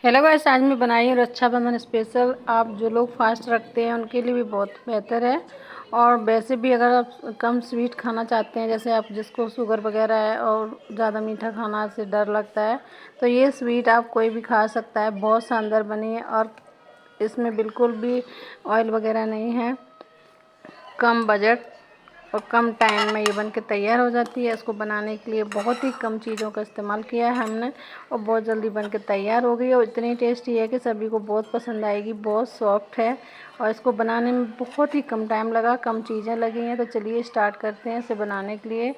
Hello guys, आज मैं बनाई हूँ रक्षाबंधन स्पेशल। आप जो लोग फास्ट रखते हैं उनके लिए भी बहुत बेहतर है। और वैसे भी अगर आप कम स्वीट खाना चाहते हैं, जैसे आप जिसको शुगर वगैरह है और ज़्यादा मीठा खाना से डर लगता है, तो ये स्वीट आप कोई भी खा सकता है। बहुत शानदार बनी है और इसमें बिल्कुल भी ऑयल वगैरह नहीं है। कम बजट और कम टाइम में ये बन के तैयार हो जाती है। इसको बनाने के लिए बहुत ही कम चीज़ों का इस्तेमाल किया है हमने और बहुत जल्दी बन के तैयार हो गई और इतनी टेस्टी है कि सभी को बहुत पसंद आएगी। बहुत सॉफ्ट है और इसको बनाने में बहुत ही कम टाइम लगा, कम चीज़ें लगी हैं। तो चलिए स्टार्ट करते हैं इसे बनाने के लिए।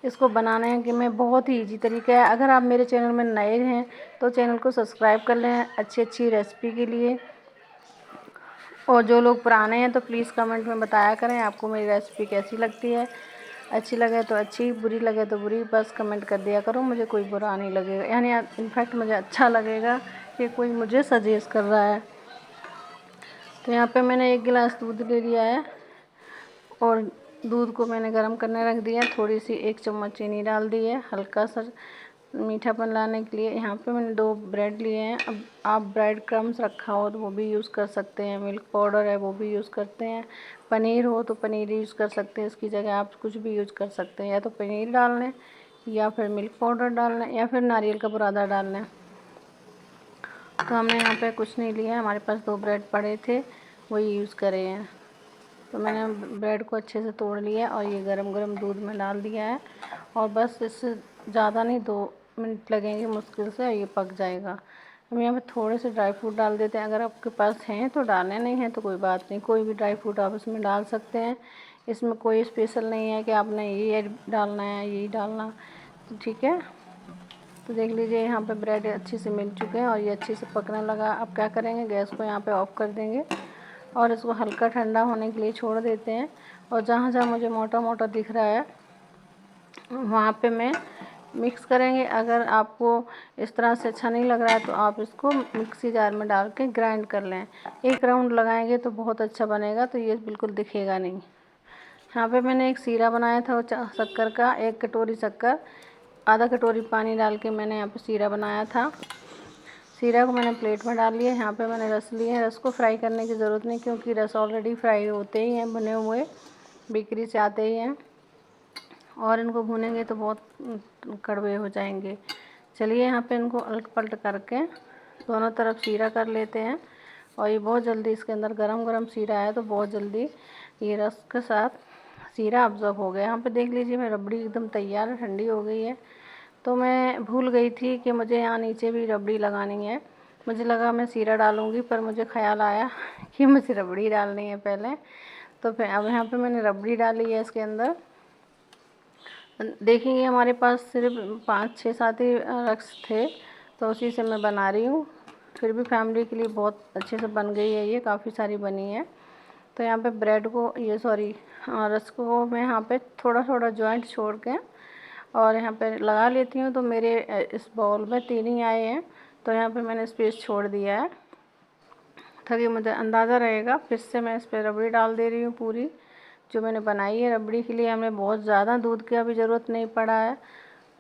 इसको बनाने के में बहुत ही ईजी तरीका है। अगर आप मेरे चैनल में नए हैं तो चैनल को सब्सक्राइब कर लें अच्छी अच्छी रेसिपी के लिए। और जो लोग पुराने हैं तो प्लीज़ कमेंट में बताया करें आपको मेरी रेसिपी कैसी लगती है। अच्छी लगे तो अच्छी, बुरी लगे तो बुरी, बस कमेंट कर दिया करो। मुझे कोई बुरा नहीं लगेगा, यानी इनफैक्ट मुझे अच्छा लगेगा कि कोई मुझे सजेस्ट कर रहा है। तो यहाँ पे मैंने 1 गिलास दूध ले लिया है और दूध को मैंने गर्म करने रख दिया। थोड़ी सी 1 चम्मच चीनी डाल दी है हल्का सा मीठापन लाने के लिए। यहाँ पे मैंने 2 ब्रेड लिए हैं। अब आप ब्रेड क्रम्स रखा हो तो वो भी यूज़ कर सकते हैं, मिल्क पाउडर है वो भी यूज़ करते हैं, पनीर हो तो पनीर यूज़ कर सकते हैं। इसकी जगह आप कुछ भी यूज़ कर सकते हैं, या तो पनीर डाल लें या फिर मिल्क पाउडर डाल लें या फिर नारियल का बुरादा डाल लें। तो हमने यहाँ पे कुछ नहीं लिया, हमारे पास 2 ब्रेड पड़े थे वही यूज़ करे हैं। तो मैंने ब्रेड को अच्छे से तोड़ लिया और ये गरम गरम दूध में डाल दिया है और बस इससे ज़्यादा नहीं 2 मिनट लगेंगे मुश्किल से, ये पक जाएगा। हम यहाँ पे थोड़े से ड्राई फ्रूट डाल देते हैं। अगर आपके पास हैं तो डालें, नहीं है तो कोई बात नहीं, कोई भी ड्राई फ्रूट आप इसमें डाल सकते हैं। इसमें कोई स्पेशल नहीं है कि आपने ये डालना है यही डालना, तो ठीक है। तो देख लीजिए यहाँ पे ब्रेड अच्छे से मिल चुके हैं और ये अच्छे से पकने लगा। अब क्या करेंगे, गैस को यहाँ पे ऑफ कर देंगे और इसको हल्का ठंडा होने के लिए छोड़ देते हैं। और जहाँ जहाँ मुझे मोटा मोटा दिख रहा है वहाँ पे मैं मिक्स करेंगे। अगर आपको इस तरह से अच्छा नहीं लग रहा है तो आप इसको मिक्सी जार में डाल के ग्राइंड कर लें। 1 राउंड लगाएंगे तो बहुत अच्छा बनेगा, तो ये बिल्कुल दिखेगा नहीं। यहाँ पे मैंने एक सीरा बनाया था शक्कर का, 1 कटोरी शक्कर, आधा कटोरी पानी डाल के मैंने यहाँ पे सीरा बनाया था। सीरा को मैंने प्लेट में डाल लिया। यहाँ पे मैंने रस लिए हैं। रस को फ्राई करने की ज़रूरत नहीं क्योंकि रस ऑलरेडी फ्राई होते ही हैं, भुने हुए बेकरी से आते ही हैं और इनको भुनेंगे तो बहुत कड़वे हो जाएंगे। चलिए यहाँ पे इनको उलट पलट करके दोनों तरफ सीरा कर लेते हैं और ये बहुत जल्दी इसके अंदर गरम गरम सीरा है तो बहुत जल्दी ये रस के साथ सीरा अब्ज़ॉर्ब हो गया। यहाँ पे देख लीजिए मैं रबड़ी एकदम तैयार है, ठंडी हो गई है। तो मैं भूल गई थी कि मुझे यहाँ नीचे भी रबड़ी लगानी है। मुझे लगा मैं सीरा डालूँगी पर मुझे ख़्याल आया कि मुझे रबड़ी डालनी है पहले। तो फिर अब यहाँ पे मैंने रबड़ी डाली है इसके अंदर। देखेंगे हमारे पास सिर्फ 5 6 7 ही रक्स थे तो उसी से मैं बना रही हूँ। फिर भी फैमिली के लिए बहुत अच्छे से बन गई है, ये काफ़ी सारी बनी है। तो यहाँ पे ब्रेड को रस को मैं यहाँ पे थोड़ा थोड़ा जॉइंट छोड़ के और यहाँ पे लगा लेती हूँ। तो मेरे इस बाउल में 3 ही आए हैं तो यहाँ पे मैंने स्पेस छोड़ दिया है ताकि मुझे अंदाज़ा रहेगा। फिर से मैं इस पर रबड़ी डाल दे रही हूँ पूरी जो मैंने बनाई है। रबड़ी के लिए हमें बहुत ज़्यादा दूध की भी ज़रूरत नहीं पड़ा है,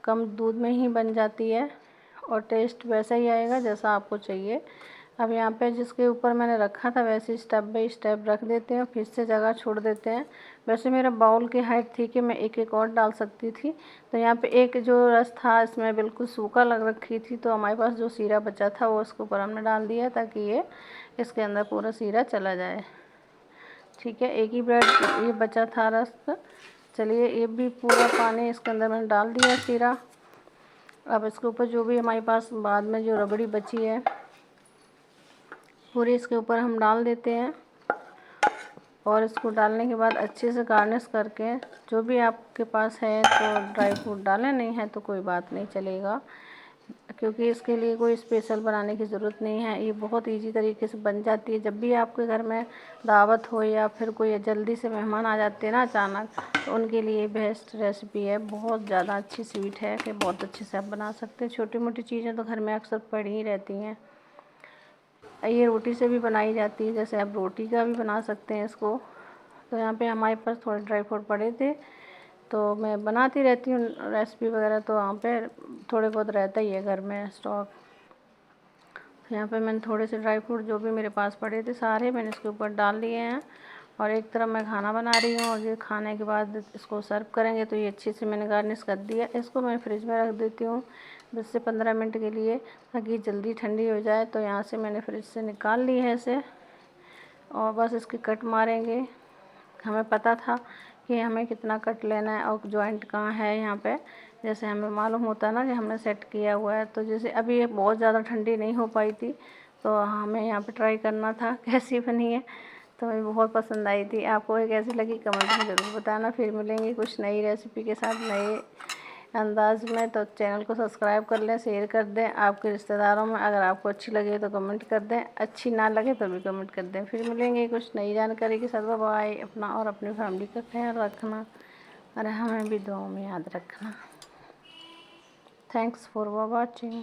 कम दूध में ही बन जाती है और टेस्ट वैसा ही आएगा जैसा आपको चाहिए। अब यहाँ पे जिसके ऊपर मैंने रखा था वैसे स्टेप बाय स्टेप रख देते हैं, फिर से जगह छोड़ देते हैं। वैसे मेरा बाउल की हाइट थी कि मैं एक एक और डाल सकती थी। तो यहाँ पे एक जो रस था इसमें बिल्कुल सूखा लग रखी थी तो हमारे पास जो सीरा बचा था वो उसके ऊपर हमने डाल दिया ताकि ये इसके अंदर पूरा सीरा चला जाए। ठीक है, एक ही ब्रेड ये बचा था रस। चलिए ये भी पूरा पानी इसके अंदर मैंने डाल दिया सीरा। अब इसके ऊपर जो भी हमारे पास बाद में जो रबड़ी बची है पूरी इसके ऊपर हम डाल देते हैं और इसको डालने के बाद अच्छे से गार्निश करके जो भी आपके पास है तो ड्राई फ्रूट डालें, नहीं है तो कोई बात नहीं चलेगा क्योंकि इसके लिए कोई स्पेशल बनाने की ज़रूरत नहीं है। ये बहुत इजी तरीके से बन जाती है। जब भी आपके घर में दावत हो या फिर कोई जल्दी से मेहमान आ जाते हैं ना अचानक, तो उनके लिए बेस्ट रेसिपी है। बहुत ज़्यादा अच्छी स्वीट है कि बहुत अच्छे से आप बना सकते हैं। छोटी मोटी चीज़ें तो घर में अक्सर पड़ी ही रहती हैं। ये रोटी से भी बनाई जाती है, जैसे आप रोटी का भी बना सकते हैं इसको। तो यहाँ पे हमारे पास थोड़े ड्राई फ्रूट पड़े थे तो मैं बनाती रहती हूँ रेसिपी वगैरह, तो वहाँ पे थोड़े बहुत रहता ही है घर में स्टॉक। यहाँ पे मैंने थोड़े से ड्राई फ्रूट जो भी मेरे पास पड़े थे सारे मैंने इसके ऊपर डाल लिए हैं। और एक तरफ मैं खाना बना रही हूँ और ये खाने के बाद इसको सर्व करेंगे। तो ये अच्छे से मैंने गार्निश कर दिया। इसको मैं फ्रिज में रख देती हूँ 10 से 15 मिनट के लिए, ताकि जल्दी ठंडी हो जाए। तो यहाँ से मैंने फ्रिज से निकाल ली है इसे, और बस इसकी कट मारेंगे। हमें पता था कि हमें कितना कट लेना है और जॉइंट कहाँ है यहाँ पे, जैसे हमें मालूम होता ना कि हमने सेट किया हुआ है। तो जैसे अभी ये बहुत ज़्यादा ठंडी नहीं हो पाई थी, तो हमें यहाँ पे ट्राई करना था कैसी बनी है। तो हमें बहुत पसंद आई थी। आपको ये कैसी लगी कमेंट में ज़रूर बताना। फिर मिलेंगे कुछ नई रेसिपी के साथ नए अंदाज में। तो चैनल को सब्सक्राइब कर लें, शेयर कर दें आपके रिश्तेदारों में। अगर आपको अच्छी लगे तो कमेंट कर दें, अच्छी ना लगे तो भी कमेंट कर दें। फिर मिलेंगे कुछ नई जानकारी के साथ। Bye bye. अपना और अपनी फैमिली का ख्याल रखना और हमें भी दुआओं में याद रखना। Thanks for watching.